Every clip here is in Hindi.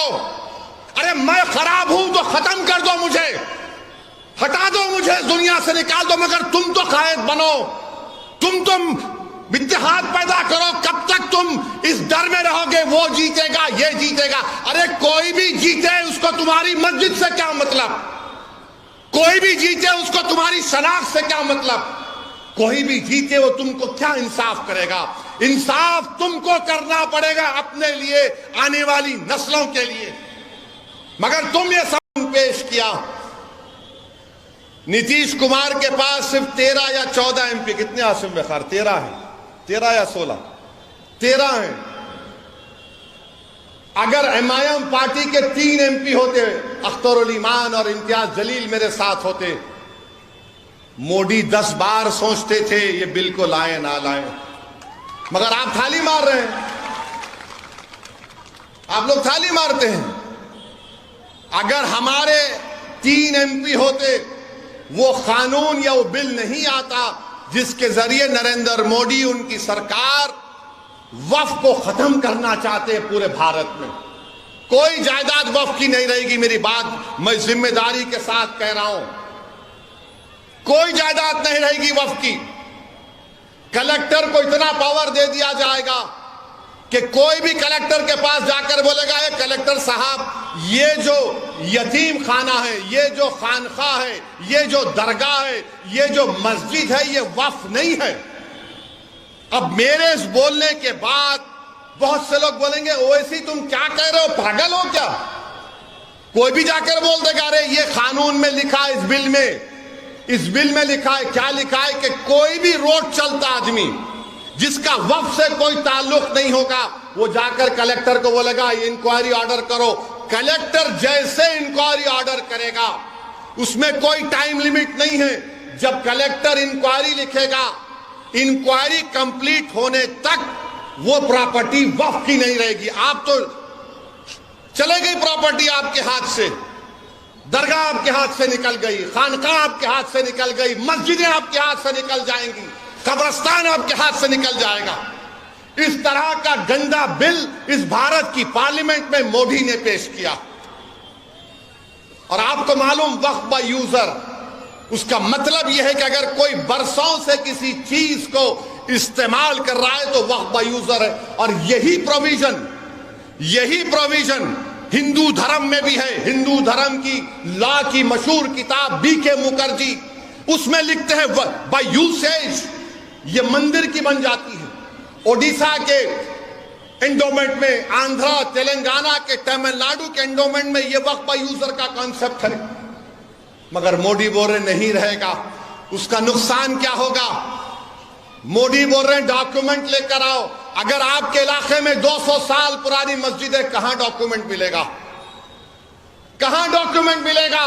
अरे मैं खराब हूं तो खत्म कर दो मुझे, हटा दो मुझे, दुनिया से निकाल दो, मगर तुम तो कायद बनो, तुम इत्तेहाद पैदा करो। कब तक तुम इस डर में रहोगे वो जीतेगा ये जीतेगा? अरे कोई भी जीते उसको तुम्हारी मस्जिद से क्या मतलब, कोई भी जीते उसको तुम्हारी शनाख्त से क्या मतलब, कोई भी जीते वो तुमको क्या इंसाफ करेगा? इंसाफ तुमको करना पड़ेगा अपने लिए, आने वाली नस्लों के लिए। मगर तुम ये सब पेश किया। नीतीश कुमार के पास सिर्फ 13 या 14 एमपी, कितने आसिम बखार? 13 है, 13 या 16, 13 हैं। अगर एमआईएम पार्टी के 3 एमपी होते, अख्तरुल ईमान और इम्तियाज जलील मेरे साथ होते, मोदी 10 बार सोचते थे ये बिल को लाए ना लाए, मगर आप थाली मार रहे हैं, आप लोग थाली मारते हैं। अगर हमारे 3 एमपी होते, वो कानून या वो बिल नहीं आता जिसके जरिए नरेंद्र मोदी उनकी सरकार वक्फ को खत्म करना चाहते हैं पूरे भारत में। कोई जायदाद वक्फ की नहीं रहेगी, मेरी बात मैं जिम्मेदारी के साथ कह रहा हूं, कोई जायदाद नहीं रहेगी वक्फ की। कलेक्टर को इतना पावर दे दिया जाएगा कि कोई भी कलेक्टर के पास जाकर बोलेगा, ये कलेक्टर साहब ये जो यतीम खाना है, ये जो खानखा है, ये जो दरगाह है, ये जो मस्जिद है, ये वक्फ नहीं है। अब मेरे इस बोलने के बाद बहुत से लोग बोलेंगे, ओवैसी तुम क्या कह रहे हो, पागल हो क्या? कोई भी जाकर बोल देगा, अरे ये कानून में लिखा है, इस बिल में लिखा है, क्या लिखा है कि कोई भी रोड चलता आदमी जिसका वक्फ से कोई ताल्लुक नहीं होगा, वो जाकर कलेक्टर को बोलेगा इंक्वायरी ऑर्डर करो। कलेक्टर जैसे इंक्वायरी ऑर्डर करेगा, उसमें कोई टाइम लिमिट नहीं है। जब कलेक्टर इंक्वायरी लिखेगा, इंक्वायरी कंप्लीट होने तक वो प्रॉपर्टी वक्फ की नहीं रहेगी। आप तो चले गई प्रॉपर्टी आपके हाथ से, दरगाह आपके हाथ से निकल गई, खानका आपके हाथ से निकल गई, मस्जिदें आपके हाथ से निकल जाएंगी, कब्रिस्तान आपके हाथ से निकल जाएगा। इस तरह का गंदा बिल इस भारत की पार्लियामेंट में मोदी ने पेश किया। और आपको मालूम, वक्फ बाय यूजर, उसका मतलब यह है कि अगर कोई बरसों से किसी चीज को इस्तेमाल कर रहा है तो वक्फ बाय यूजर है। और यही प्रोविजन हिंदू धर्म में भी है। हिंदू धर्म की लॉ की मशहूर किताब बीके मुखर्जी, उसमें लिखते हैं बाय यूसेज ये मंदिर की बन जाती है। ओडिशा के एंडोमेंट में, आंध्रा, तेलंगाना के, तमिलनाडु के एंडोमेंट में ये वक्फ बाय यूजर का कॉन्सेप्ट है। मगर मोदी बोल रहे नहीं रहेगा। उसका नुकसान क्या होगा? मोदी बोल रहे हैं डॉक्यूमेंट लेकर आओ। अगर आपके इलाके में 200 साल पुरानी मस्जिद है, कहां डॉक्यूमेंट मिलेगा? कहां डॉक्यूमेंट मिलेगा?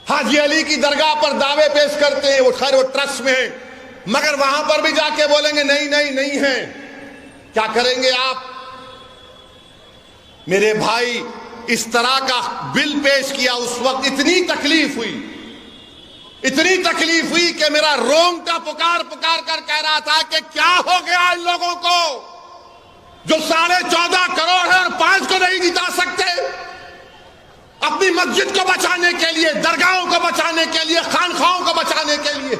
हाजी अली की दरगाह पर दावे पेश करते हैं, वो खैर वो ट्रस्ट में है, मगर वहां पर भी जाके बोलेंगे नहीं है। क्या करेंगे आप? मेरे भाई, इस तरह का बिल पेश किया, उस वक्त इतनी तकलीफ हुई कि मेरा रोंगटा पुकार कर कह रहा था कि क्या हो गया इन लोगों को जो 14.5 करोड़ है और 5 को नहीं जिता सकते। अपनी मस्जिद को बचाने के लिए, दरगाहों को बचाने के लिए, खानखाओं को बचाने के लिए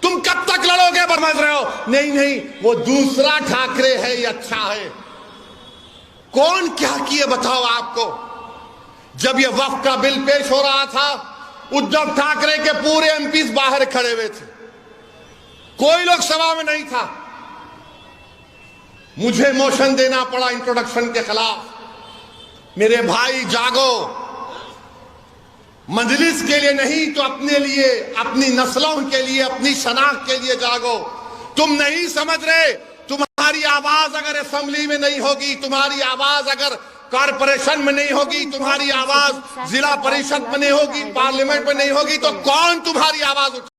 तुम कब तक लड़ोगे? समझ रहे हो? नहीं, वो दूसरा ठाकरे है, ये अच्छा है। कौन क्या किए बताओ आपको? जब ये वक्फ का बिल पेश हो रहा था, उद्धव ठाकरे के पूरे एमपीज बाहर खड़े हुए थे, कोई लोग सभा में नहीं था। मुझे मोशन देना पड़ा इंट्रोडक्शन के खिलाफ। मेरे भाई जागो, मजलिस के लिए नहीं तो अपने लिए, अपनी नस्लों के लिए, अपनी शनाख्त के लिए जागो। तुम नहीं समझ रहे, तुम्हारी आवाज अगर असेंबली में नहीं होगी, तुम्हारी आवाज अगर कॉरपोरेशन में नहीं होगी, तुम्हारी आवाज जिला परिषद में नहीं होगी, पार्लियामेंट में नहीं होगी, तो कौन तुम्हारी आवाज उठा